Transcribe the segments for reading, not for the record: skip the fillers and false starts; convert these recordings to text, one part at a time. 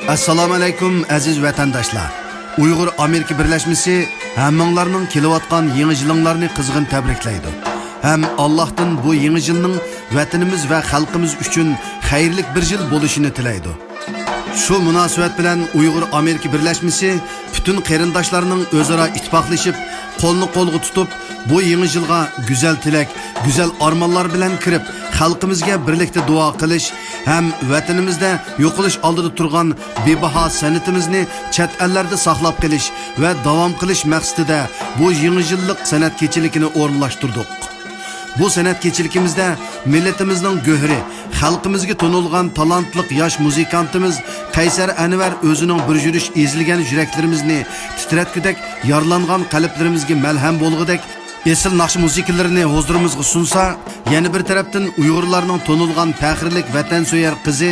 Assalomu alaykum aziz vatandoshlar. Uyg'ur Amerika birlashmasi hammanglarning kelayotgan yangi yilinglarni qizg'in tabriklaydi. Ham Allohdan bu yangi yilning vatanimiz va xalqimiz uchun xayrli bir yil bo'lishini tilaydi. Shu munosabat bilan Uyg'ur Amerika birlashmasi bütün qarindoshlarning o'zaro ittifoqlashib, qo'lni qo'lga tutib, bu yangi yilga go'zal tilak, go'zal armonlar bilan kirib, xalqimizga birlikda duo qilish ham vatanimizda yo'qolish oldida turgan bebaho san'atimizni chet ellarda saqlab qolish va davom qilish maqsadida bu yangi yillik san'at kechiligini o'rinlashtirdik. Bu san'at kechiligimizda millatimizning go'hri, xalqimizga tonilgan talantliq yosh muzikantimiz Qaysar Anvar o'zining bir yurish ezilgan yuraklarimizni titratgudak, yorlangan qalblarimizga malham bo'lgudek esil naqsh musiqalarini huzurimizga sunsa, yana bir tarafdan Uyg'urlarning tonilgan faxrlik vatanso'yar qizi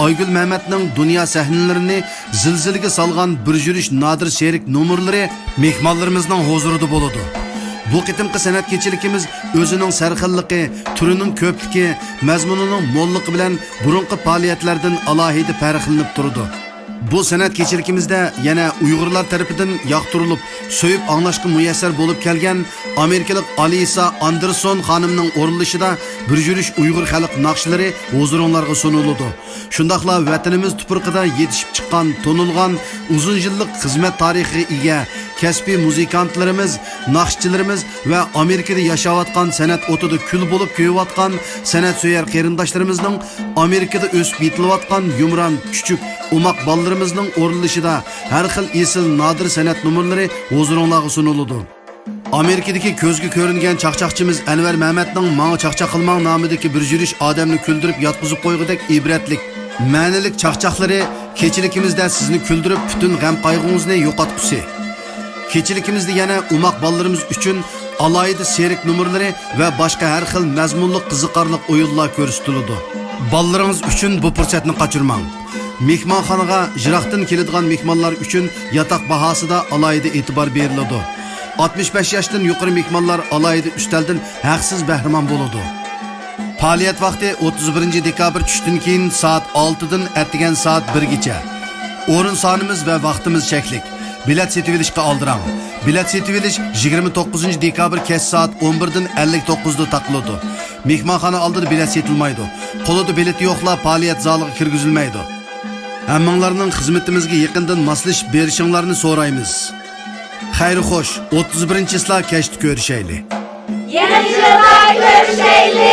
Aygul Mehmetning dunyo sahnalarini zilzilaga solgan bir yurish nodir sherik nomerlari mehmonlarimizning huzurida bo'ladi. Bu qitimqi san'at kechiligimiz o'zining sarxilligi, turining ko'pligi, mazmunining mo'lligi bilan burunqi faoliyatlardan alohida farqlanib turadi. Bu san'at kechiligimizda yana Uyg'urlar tarafidan yoqtirilib, so'yib anglashga muyassar bo'lib kelgan Amerikalik Alisa Anderson xonimning o'rinlashida bir yurish Uyg'ur xalq naqshlari huzuringlarga suniladi. Shundaqla vatanimiz tuprog'ida yetishib chiqqan, tonilgan, uzun yillik xizmat tarixiga ega kasbiy muzikantlarimiz, naqshchilarimiz va Amerikada yashayotgan san'at o'tida kul bo'lib kuyayotgan san'at so'yar qarindoshlarimizning Amerikada o'sib yetilayotgan yumron, kuchuk, umoq bolallarimizning o'rinlashida har xil esil nodir san'at nomerlari huzuringlarga suniladi. Amerikadagi ko'zga ko'ringan chaqchaqchimiz Anvar Mehmetning "Menga chaqchaq qilmang" nomidagi bir yurish odamni kuldirib yotqizib qo'ygudek ibratlik, ma'nilik chaqchaqlari kechiligimizda sizni kuldirib, butun g'am qayg'ungizni yo'qotqusi. Kechiligimizda yana umoq bolalarimiz uchun alohida serik nomerlari va boshqa har xil mazmunli qiziqarli o'yinlar ko'rsatiladi. Bolalaringiz uchun bu fursatni qochirmang. Mehmonxonaga jiroqdan keladigan mehmonlar uchun yotoq bahosida alohida e'tibor beriladi. 65 yoshdan yuqori mehmonlar alohida ustaldan haqsiz bahramon bo'ladi. Faoliyat vaqti 31 dekabr tushdan keyin soat 6 dan atgan soat 1 gacha. O'rin sonimiz va vaqtimiz cheklik. Bilet setilishga oldirang. Bilet setilish 29 dekabr kech soat 11 dan 59 da taqiladi. Mehmonxona oldida bilet setilmaydi. Qo'lida bilet yo'qlar faoliyat zaliga kirgizilmaydi. Hammanglarning xizmatimizga yaqindan moslashib berishinglarni so'raymiz. Xayr xo'sh, 31-islar kechda ko'rishaylik. Yangi yilda ko'rishaylik.